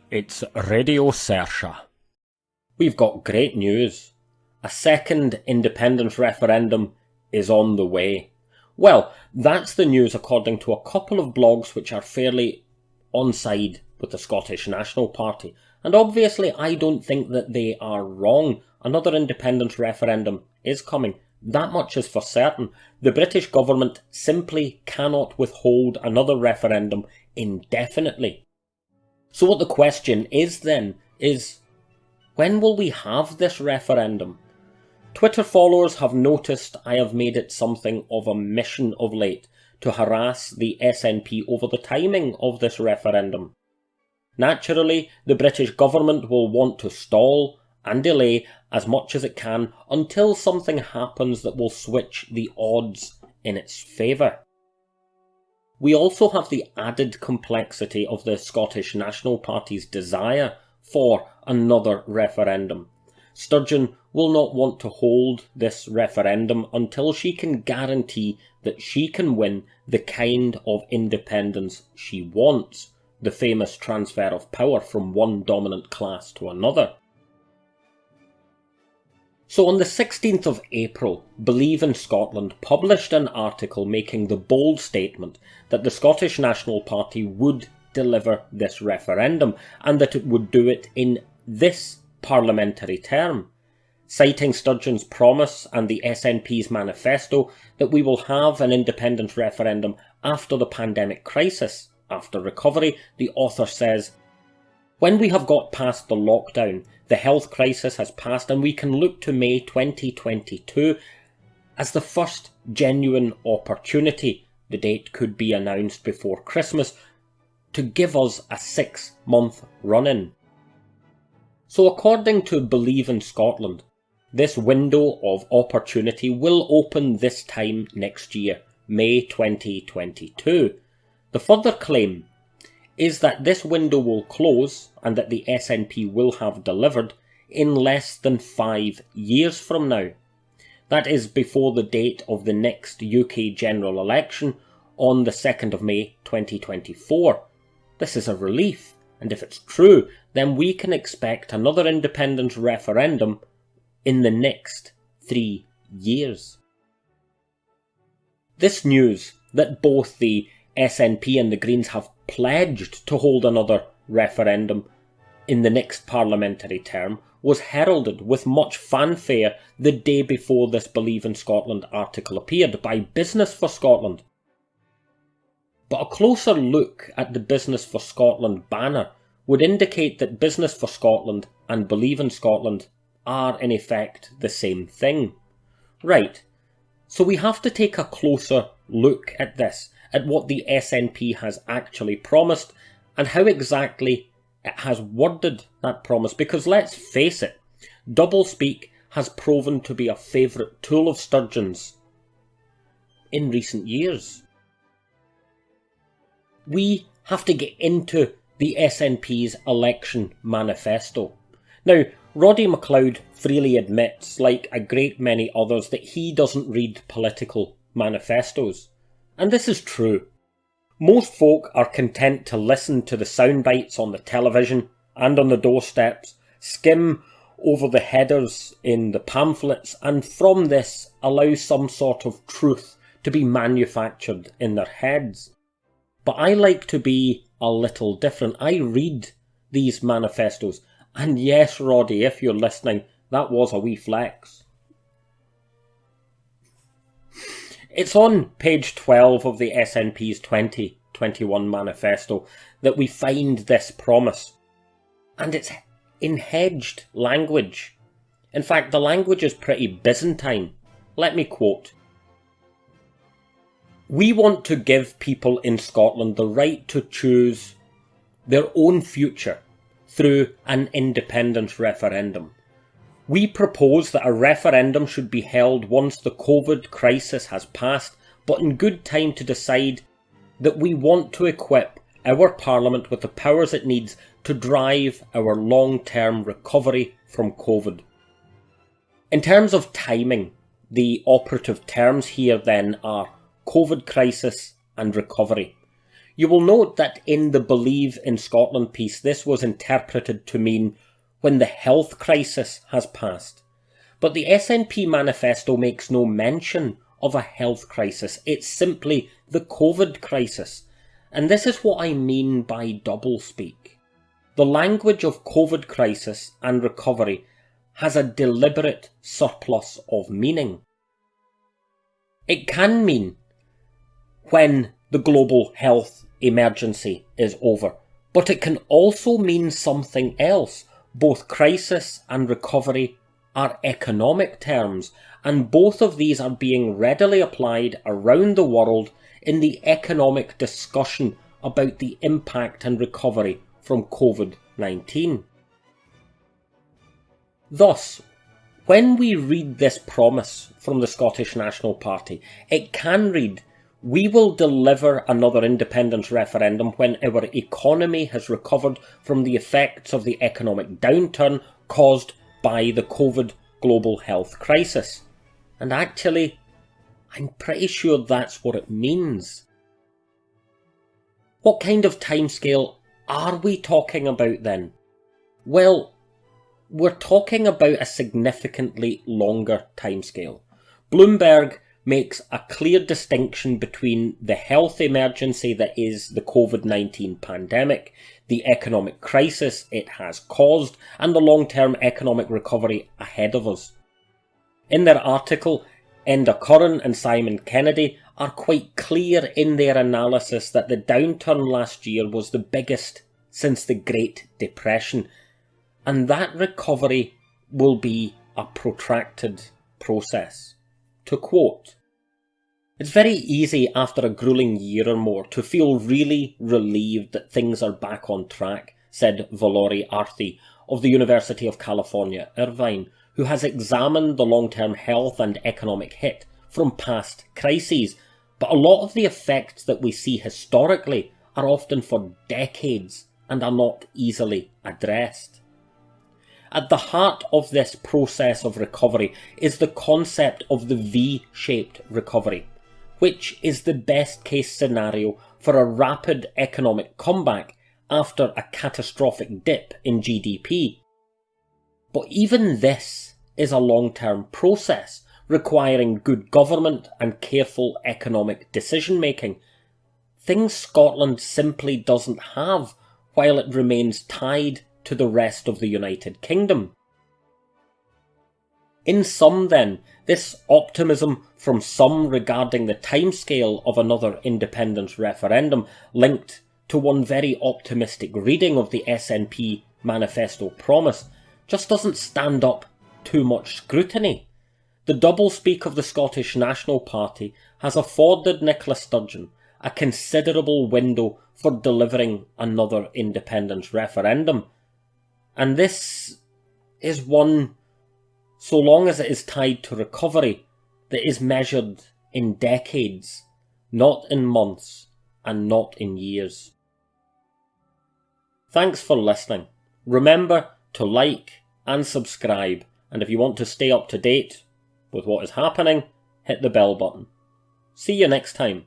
It's Radio Saorsa. We've got great news. A second independence referendum is on the way. Well, that's the news according to a couple of blogs which are fairly onside with the Scottish National Party. And obviously I don't think that they are wrong. Another independence referendum is coming. That much is for certain. The British government simply cannot withhold another referendum indefinitely. So what the question is then is, when will we have this referendum? Twitter followers have noticed I have made it something of a mission of late to harass the SNP over the timing of this referendum. Naturally, the British government will want to stall and delay as much as it can until something happens that will switch the odds in its favour. We also have the added complexity of the Scottish National Party's desire for another referendum. Sturgeon will not want to hold this referendum until she can guarantee that she can win the kind of independence she wants, the famous transfer of power from one dominant class to another. So on the 16th of April, Believe in Scotland published an article making the bold statement that the Scottish National Party would deliver this referendum and that it would do it in this parliamentary term, citing Sturgeon's promise and the SNP's manifesto that we will have an independence referendum after the pandemic crisis. After recovery, the author says, "When we have got past the lockdown, the health crisis has passed and we can look to May 2022 as the first genuine opportunity, the date could be announced before Christmas, to give us a 6-month run-in." So according to Believe in Scotland, this window of opportunity will open this time next year, May 2022. The further claim is that this window will close and that the SNP will have delivered in less than 5 years from now. That is before the date of the next UK general election on the 2nd of May 2024. This is a relief, and if it's true, then we can expect another independence referendum in the next 3 years. This news that both the SNP and the Greens have pledged to hold another referendum in the next parliamentary term was heralded with much fanfare the day before this Believe in Scotland article appeared by Business for Scotland. But a closer look at the Business for Scotland banner would indicate that Business for Scotland and Believe in Scotland are in effect the same thing. Right, so we have to take a closer look at this, at what the SNP has actually promised and how exactly it has worded that promise, because let's face it, doublespeak has proven to be a favourite tool of Sturgeon's in recent years. We have to get into the SNP's election manifesto. Now, Roddy McLeod freely admits, like a great many others, that he doesn't read political manifestos. And this is true. Most folk are content to listen to the sound bites on the television and on the doorsteps, skim over the headers in the pamphlets, and from this allow some sort of truth to be manufactured in their heads. But I like to be a little different. I read these manifestos. And yes, Roddy, if you're listening, that was a wee flex. It's on page 12 of the SNP's 2021 manifesto that we find this promise. And it's in hedged language. In fact, the language is pretty Byzantine. Let me quote. "We want to give people in Scotland the right to choose their own future through an independence referendum. We propose that a referendum should be held once the COVID crisis has passed, but in good time to decide that we want to equip our Parliament with the powers it needs to drive our long-term recovery from COVID. In terms of timing, the operative terms here then are COVID crisis and recovery. You will note that in the Believe in Scotland piece, this was interpreted to mean when the health crisis has passed. But the SNP manifesto makes no mention of a health crisis. It's simply the COVID crisis. And this is what I mean by doublespeak. The language of COVID crisis and recovery has a deliberate surplus of meaning. It can mean when the global health emergency is over, but it can also mean something else. Both crisis and recovery are economic terms, and both of these are being readily applied around the world in the economic discussion about the impact and recovery from COVID-19. Thus, when we read this promise from the Scottish National Party, it can read, "We will deliver another independence referendum when our economy has recovered from the effects of the economic downturn caused by the COVID global health crisis." And actually, I'm pretty sure that's what it means. What kind of timescale are we talking about then? Well, we're talking about a significantly longer timescale. Bloomberg makes a clear distinction between the health emergency that is the COVID-19 pandemic, the economic crisis it has caused, and the long-term economic recovery ahead of us. In their article, Enda Curran and Simon Kennedy are quite clear in their analysis that the downturn last year was the biggest since the Great Depression, and that recovery will be a protracted process. To quote, "It's very easy after a grueling year or more to feel really relieved that things are back on track," said Valory Arthi of the University of California, Irvine, who has examined the long-term health and economic hit from past crises. But a lot of the effects that we see historically are often for decades and are not easily addressed. At the heart of this process of recovery is the concept of the V-shaped recovery, which is the best case scenario for a rapid economic comeback after a catastrophic dip in GDP. But even this is a long-term process requiring good government and careful economic decision-making, things Scotland simply doesn't have while it remains tied to the rest of the United Kingdom. In sum then, this optimism from some regarding the timescale of another independence referendum linked to one very optimistic reading of the SNP manifesto promise just doesn't stand up too much scrutiny. The doublespeak of the Scottish National Party has afforded Nicola Sturgeon a considerable window for delivering another independence referendum, and this is one, so long as it is tied to recovery, that is measured in decades, not in months and not in years. Thanks for listening. Remember to like and subscribe, and if you want to stay up to date with what is happening, hit the bell button. See you next time.